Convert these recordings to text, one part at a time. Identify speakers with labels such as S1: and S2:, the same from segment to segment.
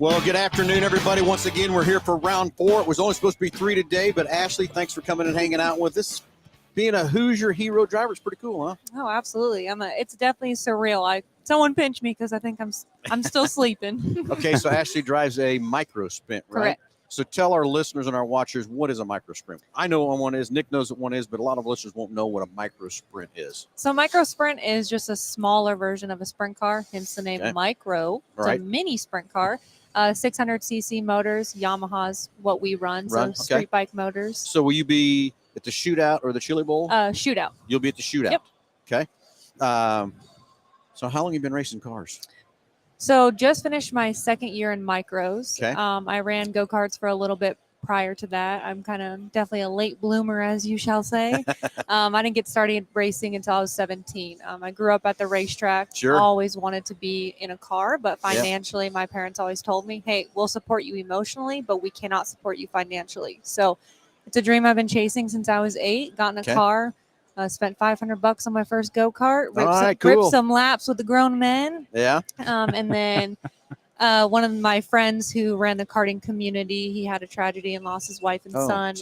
S1: Well, good afternoon, everybody. Once again, we're here for round 4. It was only supposed to be 3 today, but Ashley, thanks for coming and hanging out with us. Being a Hoosier hero driver is pretty cool, huh?
S2: Oh, absolutely. It's definitely surreal. Someone pinched me because I think I'm still sleeping.
S1: Okay, so Ashley drives a micro sprint, right?
S2: Correct.
S1: So tell our listeners and our watchers, what is a micro sprint? I know what one is. Nick knows what one is, but a lot of listeners won't know what a micro sprint is.
S2: So micro sprint is just a smaller version of a sprint car, hence the name micro. It's a mini sprint car. 600cc motors, Yamaha's what we run. So street bike motors.
S1: So will you be at the shootout or the Chili Bowl?
S2: Shootout.
S1: You'll be at the shootout.
S2: Yep.
S1: Okay. So how long have you been racing cars?
S2: So just finished my second year in micros.
S1: Okay.
S2: I ran go-karts for a little bit prior to that. I'm kind of definitely a late bloomer, as you shall say. I didn't get started racing until I was 17. I grew up at the racetrack.
S1: Sure.
S2: Always wanted to be in a car, but financially, my parents always told me, hey, we'll support you emotionally, but we cannot support you financially. So it's a dream I've been chasing since I was 8. Got in a car. Spent $500 on my first go-kart. Ripped some laps with the grown men.
S1: Yeah.
S2: And then one of my friends who ran the karting community, he had a tragedy and lost his wife and son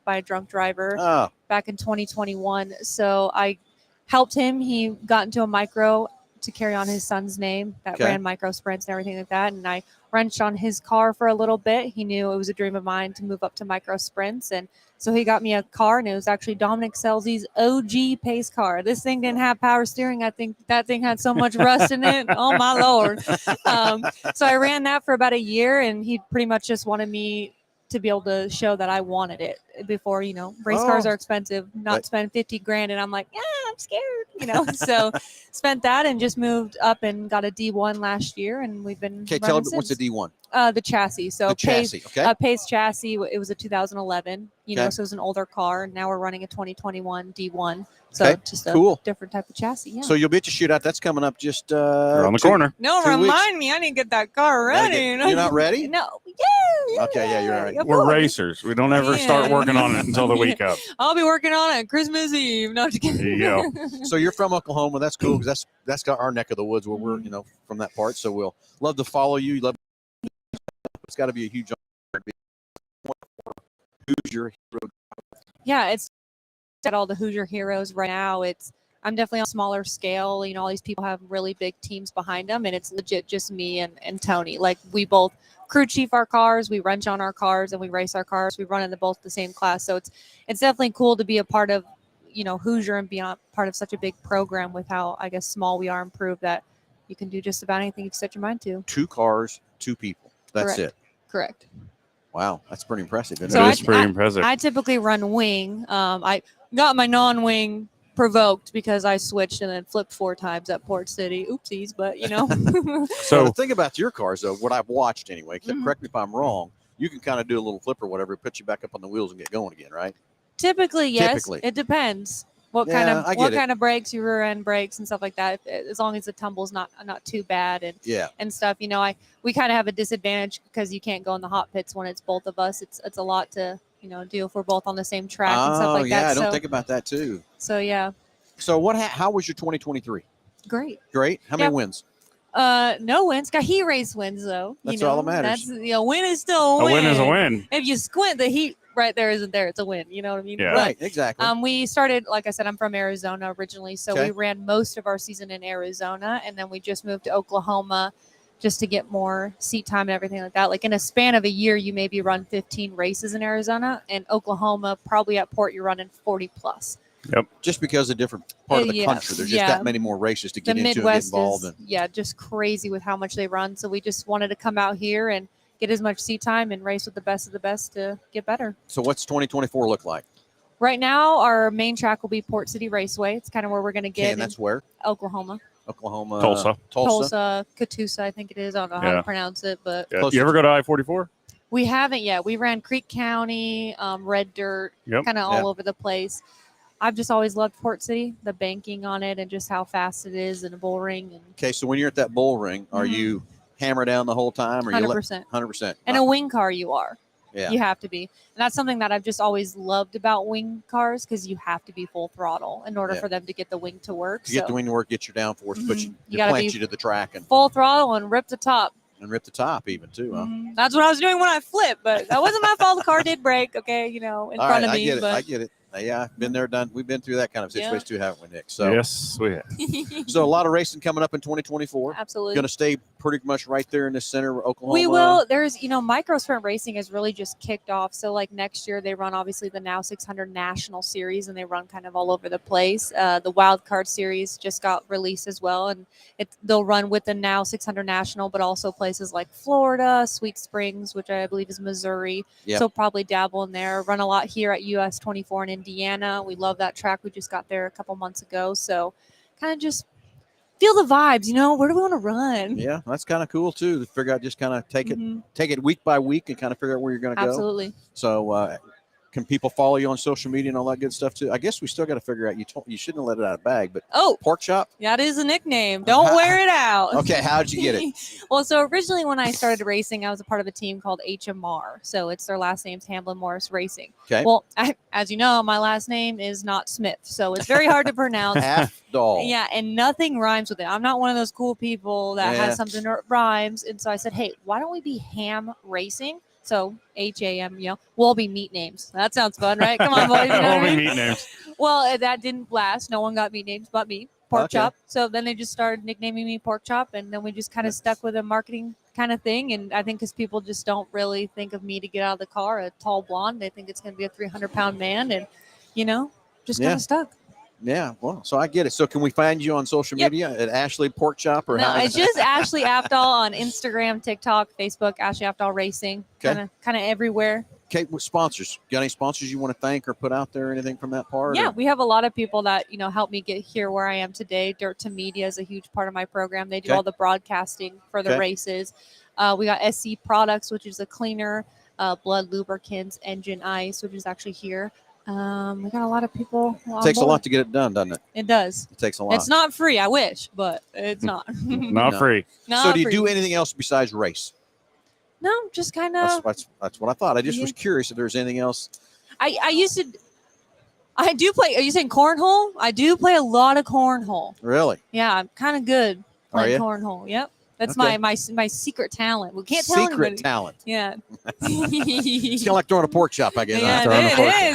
S2: by a drunk driver back in 2021. So I helped him. He got into a micro to carry on his son's name that ran micro sprints and everything like that. And I wrenched on his car for a little bit. He knew it was a dream of mine to move up to micro sprints. And so he got me a car, and it was actually Dominic Selzy's OG pace car. This thing didn't have power steering. I think that thing had so much rust in it. Oh, my Lord. So I ran that for about a year, and he pretty much just wanted me to be able to show that I wanted it before, race cars are expensive, not spend $50,000. And I'm like, yeah, I'm scared, so spent that and just moved up and got a D1 last year. And we've been,
S1: tell me what's a D1?
S2: The chassis. So
S1: the chassis,
S2: Pace chassis. It was a 2011, so it was an older car. Now we're running a 2021 D1. So just a different type of chassis. Yeah.
S1: So you'll be at the shootout. That's coming up just
S3: around the corner.
S2: No, remind me. I need to get that car ready.
S1: You're not ready?
S2: No. Yeah.
S1: Okay. Yeah, you're right.
S3: We're racers. We don't ever start working on it until the week up.
S2: I'll be working on it Christmas Eve. No, just kidding.
S3: There you go.
S1: So you're from Oklahoma. That's cool because that's got our neck of the woods where we're from that part. So we'll love to follow you. It's got to be a huge honor to be Hoosier hero.
S2: Yeah, it's at all the Hoosier heroes right now. I'm definitely on a smaller scale. All these people have really big teams behind them, and it's legit just me and Tony. Like, we both crew chief our cars, we wrench on our cars, and we race our cars. We run in both the same class. So it's definitely cool to be a part of, Hoosier and be a part of such a big program with how, I guess, small we are, and prove that you can do just about anything you set your mind to.
S1: 2 cars, 2 people. That's it.
S2: Correct.
S1: Wow, that's pretty impressive.
S3: It is pretty impressive.
S2: I typically run wing. I got my non-wing provoked because I switched and then flipped 4 times at Port City. Oopsies, but
S1: So the thing about your cars, though, what I've watched anyway, correct me if I'm wrong, you can kind of do a little flip or whatever, put you back up on the wheels and get going again, right?
S2: Typically, yes. It depends. What kind of brakes, your rear end brakes and stuff like that. As long as the tumble's not too bad and stuff. We kind of have a disadvantage because you can't go in the hot pits when it's both of us. It's a lot to do if we're both on the same track and stuff like that.
S1: I don't think about that too.
S2: So yeah.
S1: So how was your 2023?
S2: Great.
S1: How many wins?
S2: No wins. Got heat race wins though.
S1: That's all that matters.
S2: Win is still a win.
S3: A win is a win.
S2: If you squint, the heat right there isn't there. It's a win. You know what I mean?
S3: Yeah.
S1: Right. Exactly.
S2: We started, like I said, I'm from Arizona originally, so we ran most of our season in Arizona, and then we just moved to Oklahoma just to get more seat time and everything like that. Like in a span of a year, you maybe run 15 races in Arizona, and Oklahoma, probably at Port, you're running 40 plus.
S3: Yep.
S1: Just because of different part of the country, there's just that many more races to get into and get involved in. Just
S2: crazy with how much they run. So we just wanted to come out here and get as much seat time and race with the best of the best to get better.
S1: So what's 2024 look like?
S2: Right now, our main track will be Port City Raceway. It's kind of where we're going to get.
S1: And that's where?
S2: Oklahoma.
S1: Tulsa,
S2: Catoosa, I think it is. I don't know how to pronounce it, but
S3: you ever go to I-44?
S2: We haven't yet. We ran Creek County, Red Dirt, kind of all over the place. I've just always loved Port City, the banking on it, and just how fast it is, and a bull ring.
S1: Okay, so when you're at that bull ring, are you hammer down the whole time? Or
S2: 100%.
S1: 100%.
S2: And a wing car you are.
S1: Yeah.
S2: You have to be. And that's something that I've just always loved about wing cars, because you have to be full throttle in order for them to get the wing to work.
S1: To get the wing to work, get your downforce, put you
S2: gotta
S1: plant you to the track. And
S2: full throttle and rip the top.
S1: And rip the top even too, huh?
S2: That's what I was doing when I flipped, but that wasn't my fault. The car did break, okay, in
S1: All
S2: front
S1: right,
S2: of me.
S1: I get it. Yeah, I've been there, done. We've been through that kind of situation too, haven't we, Nick? So
S3: yes, we have.
S1: So a lot of racing coming up in 2024.
S2: Absolutely.
S1: Going to stay pretty much right there in the center of Oklahoma.
S2: We will. There's, micro sprint racing has really just kicked off. So like next year they run obviously the Now 600 National Series, and they run kind of all over the place. The Wild Card Series just got released as well, and they'll run with the Now 600 National, but also places like Florida, Sweet Springs, which I believe is Missouri.
S1: Yep.
S2: So probably dabble in there. Run a lot here at US 24 in Indiana. We love that track. We just got there a couple months ago. So kind of just feel the vibes, where do we want to run?
S1: Yeah, that's kind of cool too, to figure out, just kind of take it week by week and kind of figure out where you're going to go.
S2: Absolutely.
S1: So can people follow you on social media and all that good stuff too? I guess we still got to figure out, you shouldn't have let it out of bag, but Pork Chop?
S2: That is a nickname. Don't wear it out.
S1: Okay, how'd you get it?
S2: Well, so originally when I started racing, I was a part of a team called HMR. So it's their last name's Hamlin Morris Racing.
S1: Okay.
S2: Well, as you know, my last name is not Smith, so it's very hard to pronounce.
S1: Half-Doll.
S2: Yeah, and nothing rhymes with it. I'm not one of those cool people that has something that rhymes. And so I said, hey, why don't we be Ham Racing? So HAM, we'll all be meat names. That sounds fun, right? Come on, boys.
S3: All be meat names.
S2: Well, that didn't last. No one got meat names but me, Pork Chop. So then they just started nicknaming me Pork Chop, and then we just kind of stuck with a marketing kind of thing. And I think because people just don't really think of me to get out of the car, a tall blonde. They think it's going to be a 300-pound man, and just kind of stuck.
S1: Yeah, well, so I get it. So can we find you on social media at Ashley Pork Chop? Or
S2: no, it's just Ashley Aftal on Instagram, TikTok, Facebook, Ashley Aftal Racing, kind of everywhere.
S1: Okay, with sponsors, got any sponsors you want to thank or put out there, anything from that part?
S2: Yeah, we have a lot of people that, help me get here where I am today. Dirt to Media is a huge part of my program. They do all the broadcasting for the races. We got SC Products, which is a cleaner, blood lubricants, engine ice, which is actually here. We got a lot of people.
S1: It takes a lot to get it done, doesn't it?
S2: It does.
S1: It takes a lot.
S2: It's not free. I wish, but it's not.
S3: Not free.
S1: So do you do anything else besides race?
S2: No, just kind of.
S1: That's what I thought. I just was curious if there's anything else.
S2: I used to. I do play. Are you saying cornhole? I do play a lot of cornhole.
S1: Really?
S2: Yeah, I'm kind of good playing cornhole. Yep. That's my secret talent. We can't tell anybody.
S1: Secret talent.
S2: Yeah.
S1: It's kind of like throwing a pork chop, I guess.
S2: Yeah,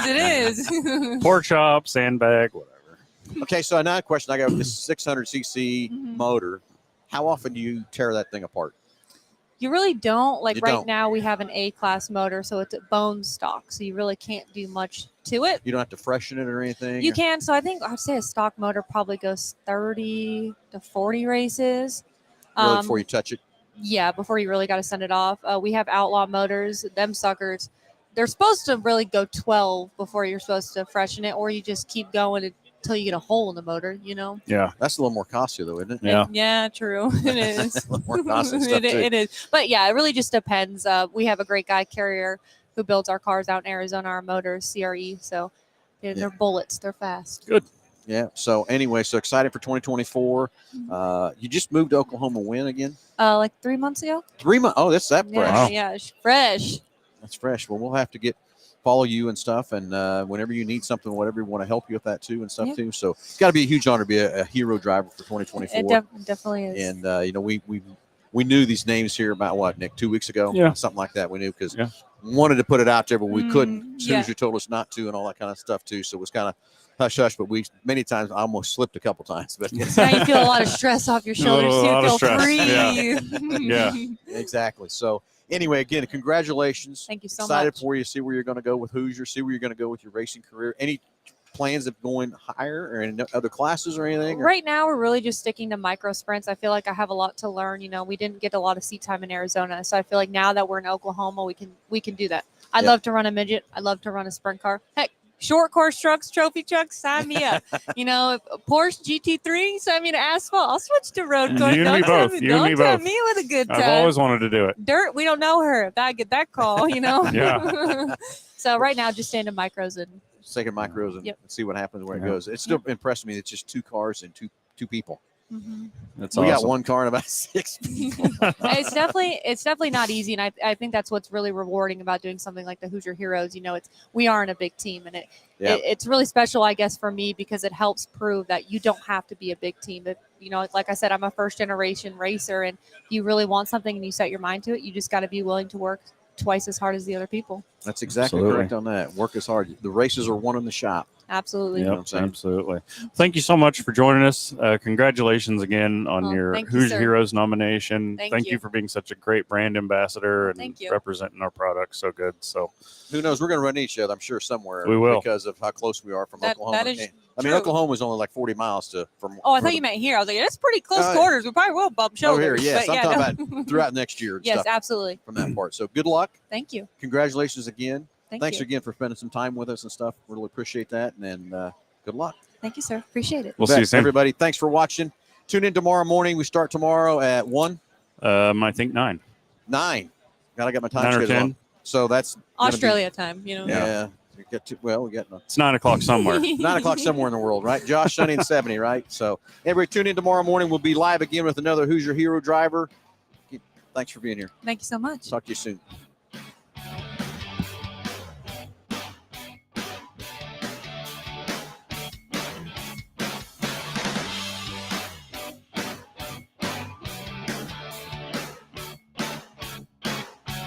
S2: it is.
S3: Pork chop, sandbag, whatever.
S1: Okay, so another question I got with this 600cc motor. How often do you tear that thing apart?
S2: You really don't. Now we have an A-class motor, so it's a bone stock, so you really can't do much to it.
S1: You don't have to freshen it or anything?
S2: You can. So I think I'd say a stock motor probably goes 30 to 40 races.
S1: Really before you touch it?
S2: Yeah, before you really got to send it off. We have Outlaw motors. Them suckers, they're supposed to really go 12 before you're supposed to freshen it, or you just keep going until you get a hole in the motor,
S3: Yeah.
S1: That's a little more costly, though, isn't it?
S3: Yeah.
S2: Yeah, true. It is.
S1: A little more costly stuff, too.
S2: It is. But, yeah, it really just depends. We have a great guy, Carrier, who builds our cars out in Arizona, our motors, CRE. So they're bullets. They're fast.
S3: Good.
S1: Yeah. So anyway, so excited for 2024. You just moved to Oklahoma when again?
S2: 3 months ago.
S1: 3 months. Oh, that's that fresh.
S3: Wow.
S2: Yeah, it's fresh.
S1: That's fresh. Well, we'll have to follow you and stuff, and whenever you need something, whatever, we want to help you with that too and stuff too. So it's got to be a huge honor to be a hero driver for 2024.
S2: It definitely is.
S1: And we knew these names here about what, Nick, 2 weeks ago?
S3: Yeah.
S1: Something like that. We knew because we wanted to put it out there, but we couldn't as soon as you told us not to and all that kind of stuff too. So it was kind of hush hush, but many times I almost slipped a couple times. But
S2: now you feel a lot of stress off your shoulders too.
S3: lot of
S2: Feel
S3: stress.
S2: free.
S3: Yeah.
S1: Exactly. So anyway, again, congratulations.
S2: Thank you so
S1: Excited
S2: much.
S1: for you. See where you're going to go with Hoosier. See where you're going to go with your racing career. Any plans of going higher or in other classes or anything?
S2: Right now, we're really just sticking to micro sprints. I feel like I have a lot to learn. We didn't get a lot of seat time in Arizona, so I feel like now that we're in Oklahoma, we can do that. I'd love to run a midget. I'd love to run a sprint car. Heck, short course trucks, trophy trucks, sign me up. Porsche GT3, sign me to asphalt. I'll switch to road course.
S3: You and me both. You and me
S2: Don't
S3: both.
S2: me with a good time.
S3: I've always wanted to do it.
S2: Dirt, we don't know her. If I get that call,
S3: Yeah.
S2: So right now, just staying to micros and
S1: Taking micros and see what happens where it goes. It's still impressed me. It's just 2 cars and two people.
S2: Mm-hmm.
S3: That's
S1: we
S3: awesome.
S1: got one car and about 6 people.
S2: It's definitely not easy, and I think that's what's really rewarding about doing something like the Hoosier Heroes. We aren't a big team, and it's really special, I guess, for me because it helps prove that you don't have to be a big team. But like I said, I'm a first generation racer, and if you really want something and you set your mind to it, you just got to be willing to work twice as hard as the other people.
S1: That's exactly correct on that. Work as hard. The races are won in the shop.
S2: Absolutely.
S3: Yep, absolutely. Thank you so much for joining us. Congratulations again on your Hoosier Heroes nomination. Thank you for being such a great brand ambassador and representing our product so good. So
S1: who knows? We're going to run each other, I'm sure, somewhere.
S3: We will.
S1: Because of how close we are from Oklahoma.
S2: That is
S1: Oklahoma is only like 40 miles from.
S2: Oh, I thought you meant here. I was like, it's pretty close quarters. We probably will bump shoulders.
S1: Oh, here, yes. I'm talking about throughout next year.
S2: Yes, absolutely.
S1: From that part. So good luck.
S2: Thank you.
S1: Congratulations again. Thanks
S2: you
S1: again for spending some time with us and stuff. Really appreciate that. And good luck.
S2: Thank you, sir. Appreciate it.
S3: We'll see you soon.
S1: Everybody, thanks for watching. Tune in tomorrow morning. We start tomorrow at 1?
S3: I think 9.
S1: 9. Gotta get my time
S3: 9 or
S1: schedule
S3: 10.
S1: on. So that's
S2: Australia time,
S1: Yeah. We get to, we got
S3: it's 9 o'clock somewhere.
S1: 9 o'clock somewhere in the world, right? Josh, Sunny, and 70, right? So everybody tune in tomorrow morning. We'll be live again with another Hoosier Hero driver. Thanks for being here.
S2: Thank you so much.
S1: Talk to you soon.